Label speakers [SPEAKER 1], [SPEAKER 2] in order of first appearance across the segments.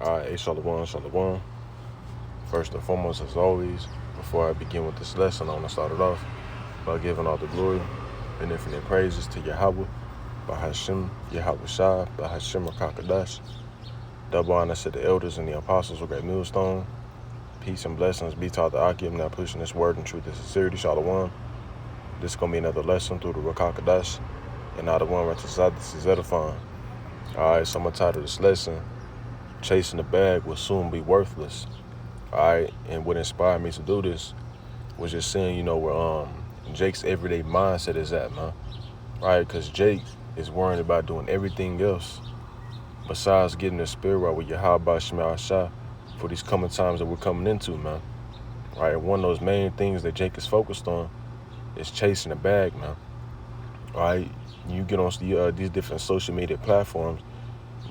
[SPEAKER 1] Alright, Shalom, Shalom. First and foremost, as always, before I begin with this lesson, I want to start it off by giving all the glory and infinite praises to Yahweh, Bahashim, Yahweh Shah, Bahashim Rakakadash. Double honor to the elders and the apostles of Great Millstone. Peace and blessings be taught the Akim, now pushing this word in truth and sincerity, Shalom. This is going to be another lesson through the Rakakadash, and now the one right to this is edifying. Alright, so I'm going to title this lesson, Chasing the Bag Will Soon Be Worthless. Alright, and what inspired me to do this was just seeing, where Jake's everyday mindset is at, man. Right, because Jake is worrying about doing everything else besides getting the spirit right with Yahweh Shema Shah for these coming times that we're coming into, man. Right, and one of those main things that Jake is focused on is chasing the bag, man. Right, you get on these different social media platforms,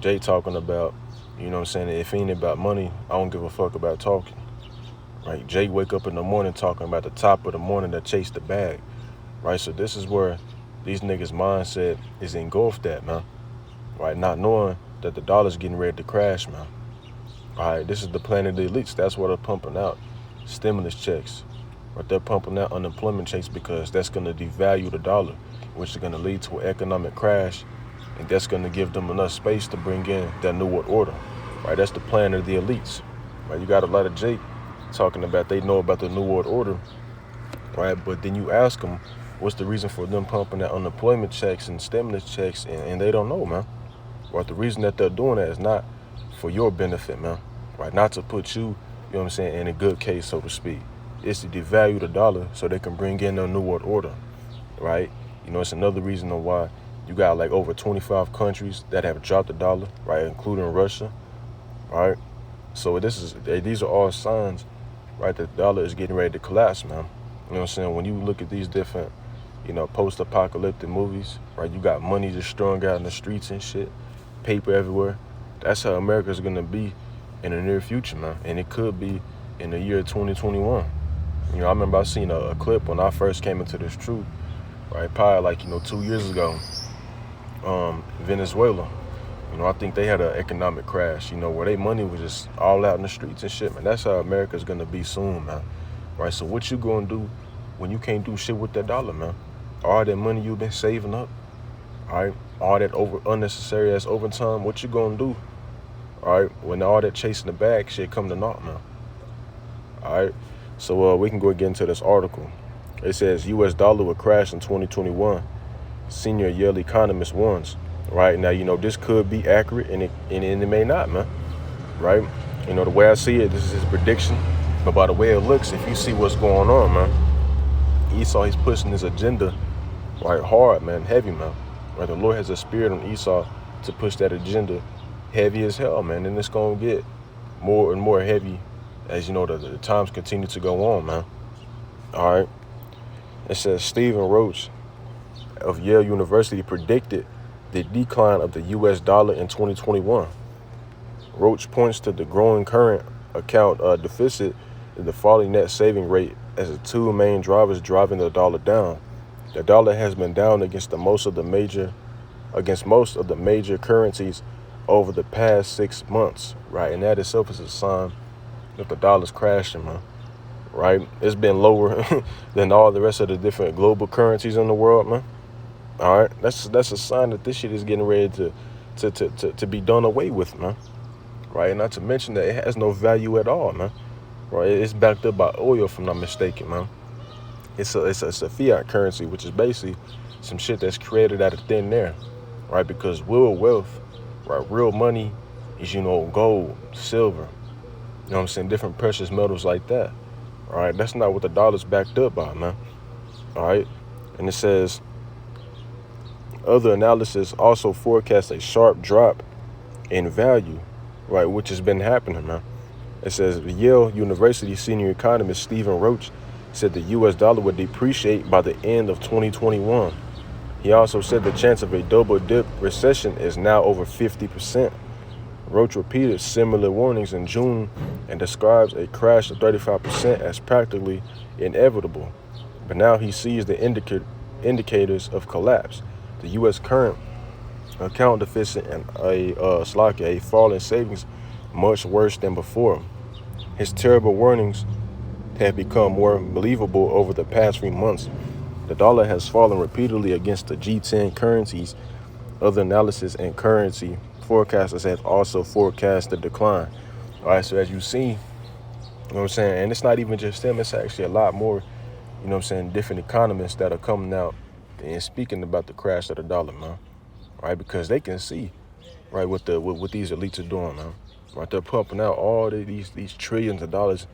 [SPEAKER 1] Jake talking about, if it ain't about money, I don't give a fuck about talking. Right, Jake wake up in the morning talking about the top of the morning to chase the bag. Right, so this is where these niggas' mindset is engulfed at, man. Right, not knowing that the dollar's getting ready to crash, man. Alright, this is the plan of the elites. That's why they're pumping out stimulus checks. Right, they're pumping out unemployment checks because that's going to devalue the dollar, which is going to lead to an economic crash, and that's going to give them enough space to bring in that New World Order. Right, that's the plan of the elites. Right, you got a lot of Jake talking about they know about the New World Order, right? But then you ask them, what's the reason for them pumping out unemployment checks and stimulus checks, and they don't know, man. Right, the reason that they're doing that is not for your benefit, man. Right, not to put you, in a good case, so to speak. It's to devalue the dollar so they can bring in a New World Order, right? It's another reason why you got like over 25 countries that have dropped the dollar, right, including Russia, right? So these are all signs, right, that the dollar is getting ready to collapse, man. When you look at these different, post-apocalyptic movies, right, you got money just strung out in the streets and shit, paper everywhere. That's how America's gonna be in the near future, man. And it could be in the year 2021. I remember I seen a clip when I first came into this truth, right, probably 2 years ago, Venezuela. I think they had an economic crash, where their money was just all out in the streets and shit, man. That's how America's gonna be soon, man. Right, so what you gonna do when you can't do shit with that dollar, man? All that money you've been saving up, all right? All that unnecessary ass overtime, what you gonna do? All right, when all that chasing the bag shit come to naught, man. All right, so we can go get into this article. It says U.S. dollar will crash in 2021. Senior Yale economist warns. Right, now, this could be accurate and it may not, man. Right, the way I see it, this is his prediction. But by the way it looks, if you see what's going on, man, Esau, he's pushing his agenda right hard, man, heavy, man. Right, the Lord has a spirit on Esau to push that agenda heavy as hell, man. And it's gonna get more and more heavy as the times continue to go on, man. All right. It says Stephen Roach of Yale University predicted the decline of the U.S. dollar in 2021. Roach points to the growing current account deficit and the falling net saving rate as the two main drivers driving the dollar down. The dollar has been down against most of the major currencies over the past 6 months, right? And that itself is a sign that the dollar's crashing, man. Right? It's been lower than all the rest of the different global currencies in the world, man. All right, that's a sign that this shit is getting ready to be done away with, man. Right, and not to mention that it has no value at all, man. Right, it's backed up by oil, if I'm not mistaken, man. It's a fiat currency, which is basically some shit that's created out of thin air, right? Because real wealth, right, real money is gold, silver, different precious metals like that. All right, that's not what the dollar's backed up by, man. All right, and it says. Other analysis also forecasts a sharp drop in value, right, which has been happening, man. It says Yale University senior economist Stephen Roach said the U.S. dollar would depreciate by the end of 2021. He also said the chance of a double-dip recession is now over 50%. Roach repeated similar warnings in June and describes a crash of 35% as practically inevitable. But now he sees the indicators of collapse. The U.S. current account deficit and a fall in savings much worse than before. His terrible warnings have become more believable over the past 3 months. The dollar has fallen repeatedly against the G10 currencies. Other analysis and currency forecasters have also forecast the decline. All right, so as you see, you know what I'm saying, and it's not even just them, it's actually a lot more, you know what I'm saying, different economists that are coming out and speaking about the crash of the dollar, man. Right, because they can see, right, what these elites are doing, man. Right, they're pumping out all these trillions of dollars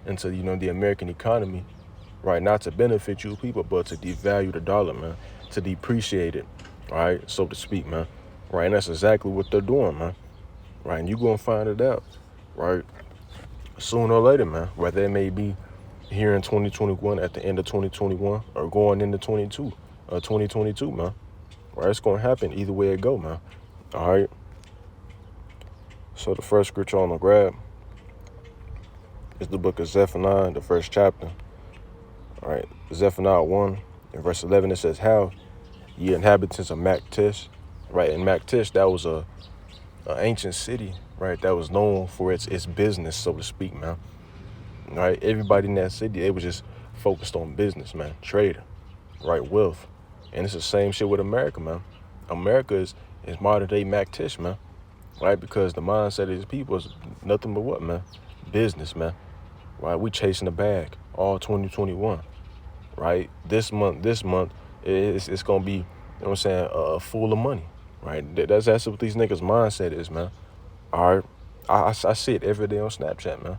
[SPEAKER 1] into, you know, the American economy, right, not to benefit you people, but to devalue the dollar, man, to depreciate it, right, so to speak, man. Right, and that's exactly what they're doing, man. Right, and you're gonna find it out, right, sooner or later, man. Whether it may be here in 2021, at the end of 2021, or going into 2022, man. Right, it's gonna happen either way it go, man. All right. So the first scripture on the grab is the book of Zephaniah, the first chapter. All right, Zephaniah 1 in verse 11, it says, "How ye inhabitants of Maktish," right? And Maktish, that was a ancient city, right? That was known for its business, so to speak, man. Right, everybody in that city, they was just focused on business, man, trading, right, wealth, and it's the same shit with America, man. America is modern day Maktish, man. Right, because the mindset of these people is nothing but what, man? Business, man. Right, we chasing the bag all 2021. Right, this month it's gonna be, you know what I'm saying, full of money. Right, that's what these niggas mindset is, man. All right, I see it every day on Snapchat, man.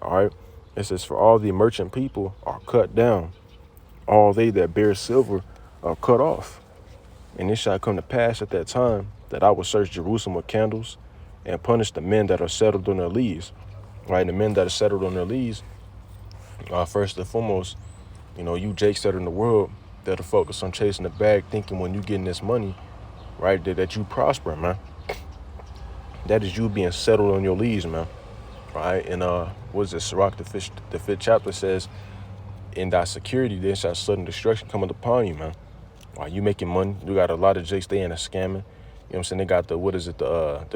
[SPEAKER 1] All right, it says, "For all the merchant people are cut down, all they that bear silver are cut off. And it shall come to pass at that time that I will search Jerusalem with candles and punish the men that are settled on their leaves." Right, and the men that are settled on their leaves, first and foremost, you know, you jakes that are in the world that are focused on chasing the bag, thinking when you getting this money, right, that you prosper, man. That is you being settled on your leaves, man. Right, and what is it? Sirach, the fifth chapter says, "In thy security, then shall sudden destruction come upon you, man." While you making money, you got a lot of jakes, they in a scamming. You know what I'm saying? They got the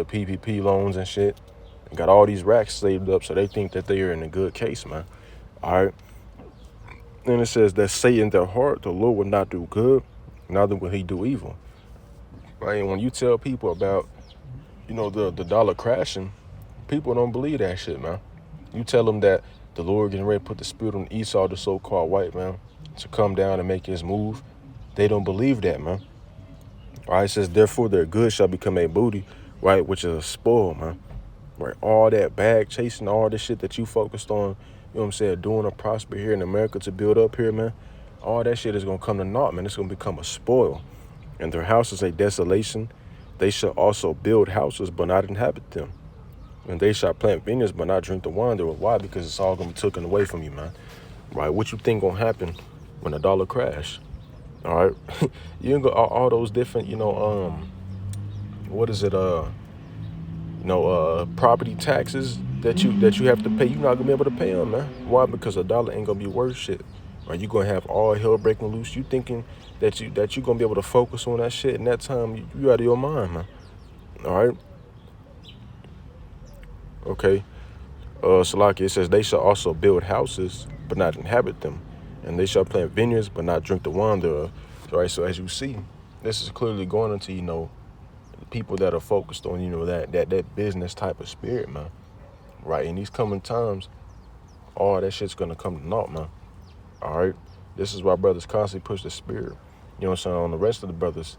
[SPEAKER 1] PPP loans and shit. They got all these racks saved up, so they think that they are in a good case, man. All right. Then it says that say in their heart, the Lord will not do good, neither will he do evil. Right? And when you tell people about, you know, the dollar crashing, people don't believe that shit, man. You tell them that the Lord getting ready to put the spirit on Esau, the so-called white man, to come down and make his move. They don't believe that, man. All right, it says, "Therefore their good shall become a booty," right, which is a spoil, man. Right, all that bag chasing, all this shit that you focused on, you know what I'm saying, doing to prosper here in America, to build up here, man. All that shit is gonna come to naught, man. It's gonna become a spoil. "And their house is a desolation. They shall also build houses, but not inhabit them. And they shall plant vineyards, but not drink the wine thereof." Why? Because it's all gonna be taken away from you, man. Right? What you think gonna happen when the dollar crash? All right, you can go all those different, you know, what is it, property taxes that you have to pay. You're not gonna be able to pay them, man. Why? Because a dollar ain't gonna be worth shit. Right? You're gonna have all hell breaking loose. You thinking that you gonna be able to focus on that shit, and that time you out of your mind, man. All right. Okay. Salaki, it says, "They shall also build houses, but not inhabit them, and they shall plant vineyards, but not drink the wine thereof." Right. So as you see, this is clearly going into, you know, people that are focused on, you know, that business type of spirit, man. Right. In these coming times, all that shit's gonna come to naught, man. All right. This is why brothers constantly push the spirit, you know what I'm saying, on the rest of the brothers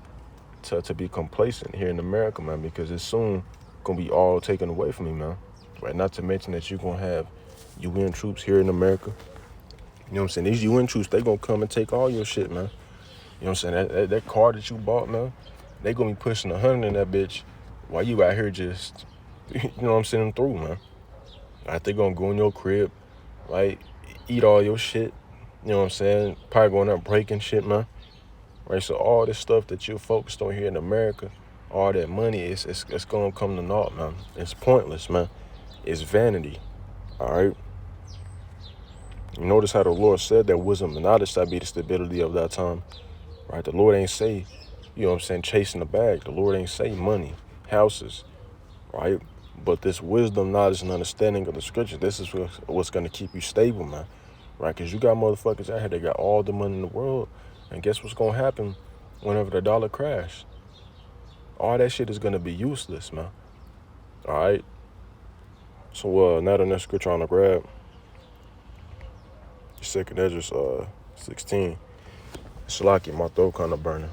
[SPEAKER 1] to be complacent here in America, man, because it's soon gonna be all taken away from you, man. Right. Not to mention that you're gonna have UN troops here in America. You know what I'm saying? These UN troops, they gonna come and take all your shit, man. You know what I'm saying? That car that you bought, man, they gonna be pushing 100 in that bitch while you out here just, you know what I'm saying, through, man. Right, they gonna go in your crib, right, eat all your shit, you know what I'm saying, probably going up breaking shit, man. Right, so all this stuff that you're focused on here in America, all that money, it's gonna come to naught, man. It's pointless, man. It's vanity, all right? You notice how the Lord said that wisdom and knowledge shall be the stability of that time, right? The Lord ain't say, you know what I'm saying, chasing the bag. The Lord ain't say money, houses, right? But this wisdom, knowledge, and understanding of the scripture, this is what's going to keep you stable, man. Right? Because you got motherfuckers out here that got all the money in the world. And guess what's going to happen whenever the dollar crash? All that shit is going to be useless, man. All right? So now the next scripture on the grab, 2nd Ezra 16. Shalaki, my throat kind of burning.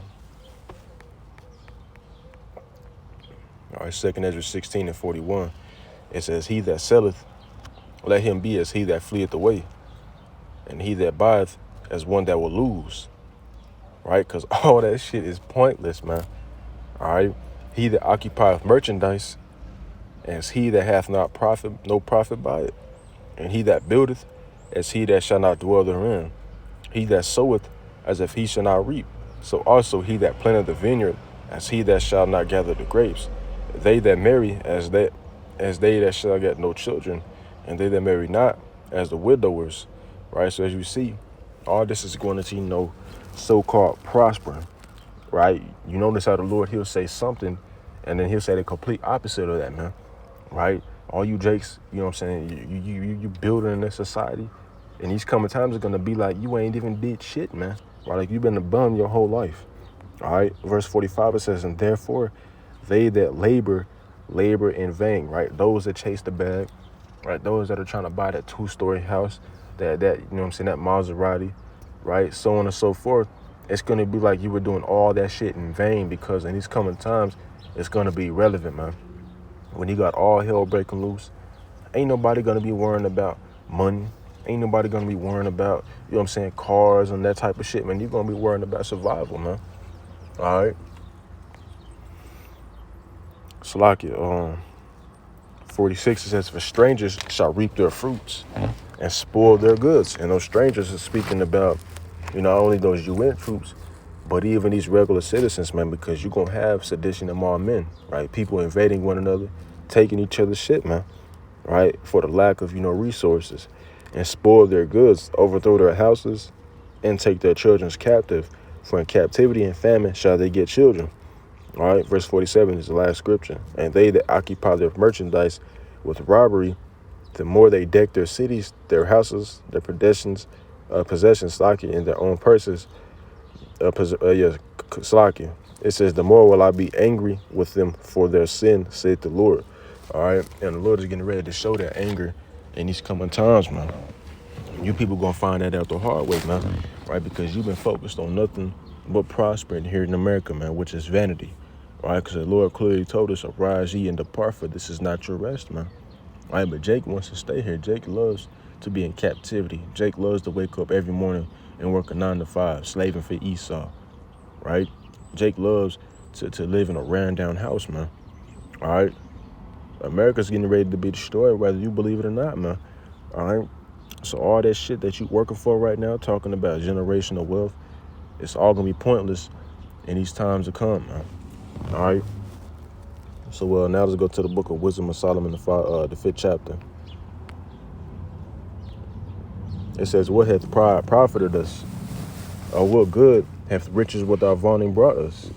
[SPEAKER 1] All right, 2nd Ezra 16 and 41. It says, he that selleth, let him be as he that fleeth away, and he that buyeth as one that will lose. Right? Because all that shit is pointless, man. All right? He that occupieth merchandise, as he that hath not profit, no profit by it. And he that buildeth, as he that shall not dwell therein. He that soweth, as if he shall not reap. So also he that planteth the vineyard, as he that shall not gather the grapes. They that marry, as they that shall get no children, and they that marry not, as the widowers. Right? So as you see, all this is going to, so-called prospering. Right? You notice how the Lord, he'll say something, and then he'll say the complete opposite of that, man. Right? All you jakes, you know what I'm saying, you building in this society, and these coming times are going to be like, you ain't even did shit, man. Right? Like, you've been a bum your whole life. All right? Verse 45, it says, and therefore they that labor in vain. Right? Those that chase the bag. Right? Those that are trying to buy that 2-story house, that you know what I'm saying, that Maserati. Right? So on and so forth. It's going to be like you were doing all that shit in vain, because in these coming times, it's going to be relevant, man. When you got all hell breaking loose, ain't nobody going to be worrying about money. Ain't nobody going to be worrying about, you know what I'm saying, cars and that type of shit, man. You're going to be worrying about survival, man. All right? Salakia, 46, it says, for strangers shall reap their fruits and spoil their goods. And those strangers are speaking about, not only those UN troops, but even these regular citizens, man, because you're going to have sedition among men, right? People invading one another, taking each other's shit, man, right? For the lack of, resources, and spoil their goods, overthrow their houses, and take their children's captive. For in captivity and famine shall they get children. All right, verse 47 is the last scripture. And they that occupy their merchandise with robbery, the more they deck their cities, their houses, their possessions, slacking in their own purses, slacking. It says, the more will I be angry with them for their sin, saith the Lord. All right, and the Lord is getting ready to show that anger in these coming times, man. You people gonna find that out the hard way, man, right? Because you've been focused on nothing but prospering here in America, man, which is vanity, right? Because the Lord clearly told us, arise ye and depart, for this is not your rest, man. All right, but Jake wants to stay here. Jake loves to be in captivity. Jake loves to wake up every morning and work a 9 to 5, slaving for Esau, right? Jake loves to live in a ran down house, man. All right, America's getting ready to be destroyed, whether you believe it or not, man. All right. So all that shit that you working for right now, talking about generational wealth, it's all gonna be pointless in these times to come, man. All right. So now let's go to the book of Wisdom of Solomon, the 5th chapter. It says, what hath pride profited us? Or what good hath riches without vaunting brought us?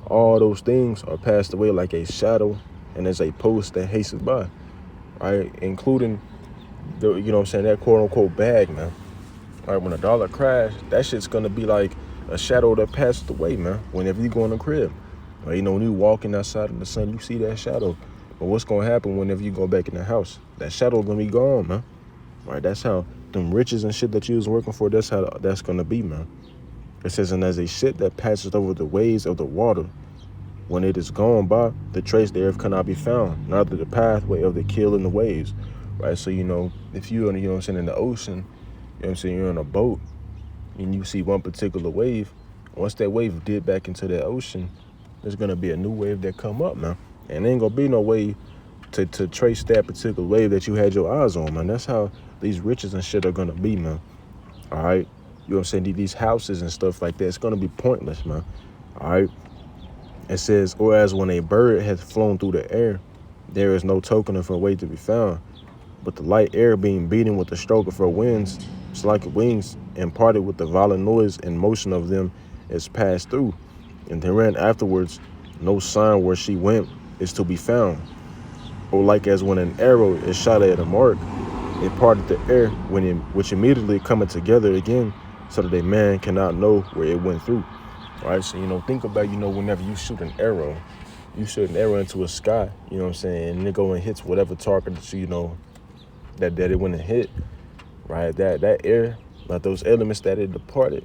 [SPEAKER 1] All those things are passed away like a shadow, and as a post that hastens by. Right, including the, that quote unquote bag, man. All right, when the dollar crash, that shit's gonna be like a shadow that passed away, man. Whenever you go in the crib, right, when you walking outside in the sun, you see that shadow. But what's gonna happen whenever you go back in the house? That shadow gonna be gone, man. Right, that's how them riches and shit that you was working for. That's how that's gonna be, man. It says, and as a ship that passes over the waves of the water, when it is gone by, the trace thereof cannot be found, neither the pathway of the keel in the waves. Right, so if you're in, in the ocean, you're in a boat, and you see one particular wave. Once that wave dip back into that ocean, there's gonna be a new wave that come up, man. And there ain't gonna be no way to trace that particular wave that you had your eyes on, man. That's how these riches and shit are gonna be, man. All right, these houses and stuff like that, it's gonna be pointless, man. All right. It says, or as when a bird has flown through the air, there is no token of her way to be found. But the light air being beaten with the stroke of her wings, it's like wings imparted with the violent noise and motion of them is passed through. And therein afterwards, no sign where she went is to be found. Or like as when an arrow is shot at a mark, it parted the air which immediately coming together again, so that a man cannot know where it went through. Right? So, think about, whenever you shoot an arrow, you shoot an arrow into a sky, you know what I'm saying, and it go and hits whatever target that that it went and hit, right? That air, like those elements that it departed,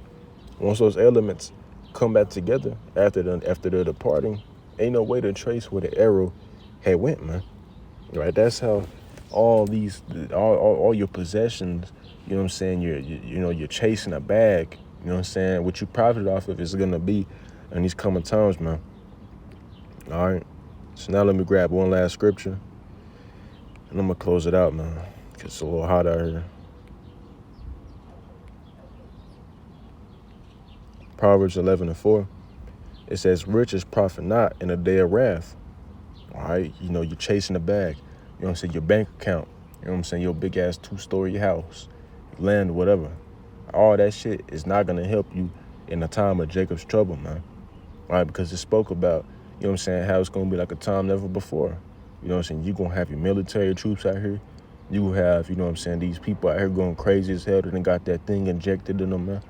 [SPEAKER 1] once those elements come back together after they're departing, ain't no way to trace where the arrow had went, man. Right? That's how all your possessions, you know what I'm saying, you're chasing a bag, you know what I'm saying, what you profit off of is gonna be in these coming times, man. All right. So now let me grab one last scripture and I'm gonna close it out, man, because it's a little hot out here. Proverbs 11:4. It says, riches profit not in a day of wrath. All right. You're chasing a bag. You know what I'm saying? Your bank account. You know what I'm saying? Your big ass 2-story house, land, whatever. All that shit is not gonna help you in a time of Jacob's trouble, man. All right, because it spoke about, you know what I'm saying, how it's gonna be like a time never before. You know what I'm saying? You're gonna have your military troops out here. You will have, you know what I'm saying, these people out here going crazy as hell that done got that thing injected in them, man.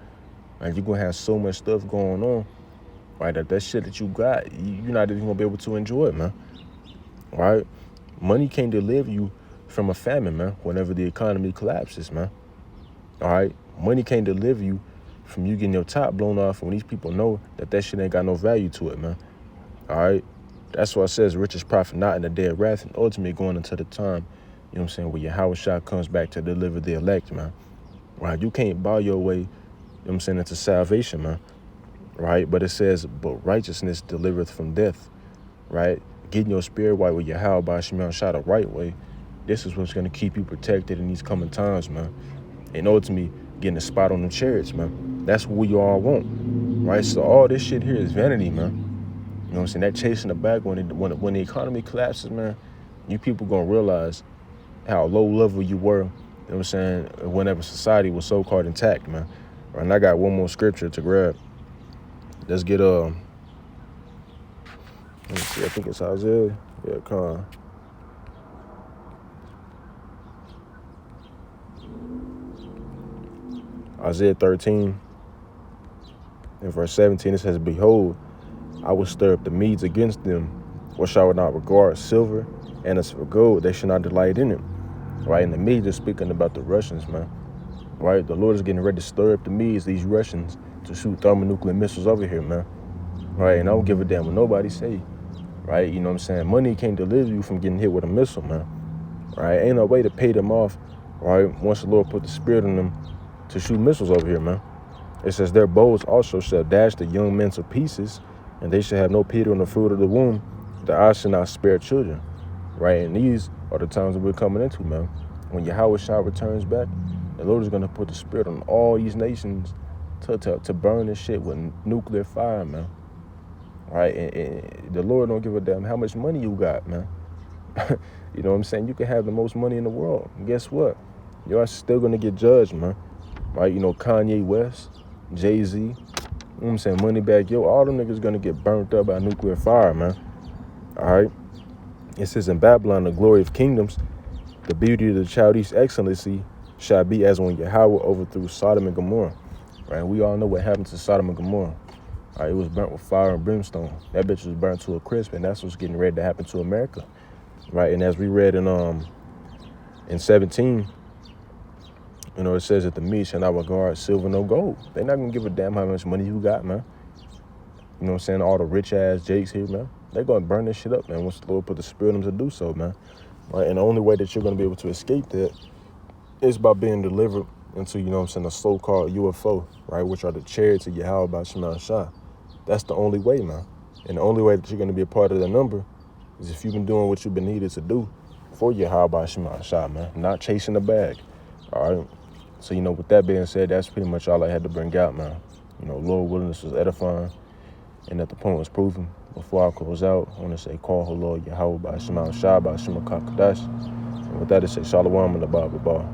[SPEAKER 1] And you're gonna have so much stuff going on, right? That shit that you got, you're not even gonna be able to enjoy it, man. Right? Money can't deliver you from a famine, man, whenever the economy collapses, man. All right? Money can't deliver you from you getting your top blown off when these people know that shit ain't got no value to it, man. All right? That's why it says riches profit not in the day of wrath, and ultimately going into the time, you know what I'm saying, where Yahweh Shah comes back to deliver the elect, man. Right? You can't buy your way, you know what I'm saying, into salvation, man. Right? But it says, but righteousness delivereth from death. Right? Getting your spirit right with Yahweh by Shema Shah the right way. This is what's going to keep you protected in these coming times, man. And ultimately, getting a spot on the chariots, man. That's what we all want, right? So all this shit here is vanity, man. You know what I'm saying? That chasing the bag when the economy collapses, man, you people going to realize how low level you were, you know what I'm saying, whenever society was so-called intact, man. Right, and I got one more scripture to grab. Let's get, let me see, I think it's Isaiah. Yeah, come on. Isaiah 13 and verse 17, it says, behold, I will stir up the Medes against them, which shall not regard silver, and as for gold, they shall not delight in it. Right? And the Medes are speaking about the Russians, man. Right? The Lord is getting ready to stir up the Medes, these Russians, to shoot thermonuclear missiles over here, man. Right? And I don't give a damn what nobody say. Right? You know what I'm saying? Money can't deliver you from getting hit with a missile, man. Right? Ain't no way to pay them off, right? Once the Lord put the spirit in them to shoot missiles over here, man. It says, their bows also shall dash the young men to pieces, and they shall have no pity on the fruit of the womb. The eyes shall not spare children. Right? And these are the times that we're coming into, man. When Yahweh Shah returns back, the Lord is going to put the spirit on all these nations to burn this shit with nuclear fire, man. Right? And the Lord don't give a damn how much money you got, man. You know what I'm saying? You can have the most money in the world. And guess what? You're still going to get judged, man. Right? Kanye West, Jay-Z, you know what I'm saying, Moneybag Yo, all them niggas going to get burnt up by nuclear fire, man. All right? It says, in Babylon, the glory of kingdoms, the beauty of the Chaldees' excellency shall be as when Yahweh overthrew Sodom and Gomorrah. Right? We all know what happened to Sodom and Gomorrah. All right? It was burnt with fire and brimstone. That bitch was burnt to a crisp, and that's what's getting ready to happen to America. Right? And as we read in 17, it says that the Medes shall not regard silver nor gold. They're not going to give a damn how much money you got, man. You know what I'm saying? All the rich-ass Jakes here, man. They're going to burn this shit up, man, once the Lord put the spirit in them to do so, man. Right? And the only way that you're going to be able to escape that is by being delivered into, you know what I'm saying, a so-called UFO, right, which are the chariots of Yahweh by Shema Shah. That's the only way, man. And the only way that you're going to be a part of the number is if you've been doing what you've been needed to do for Yahweh by Shema Shah, man. Not chasing the bag, all right? So, with that being said, that's pretty much all I had to bring out, man. Lord willing, this was edifying, and that the point was proven. Before I close out, I want to say, call her Lord Yahweh by Shema Shah, by Shema Kakadash. And with that, I say, Shalom in the Bible bar.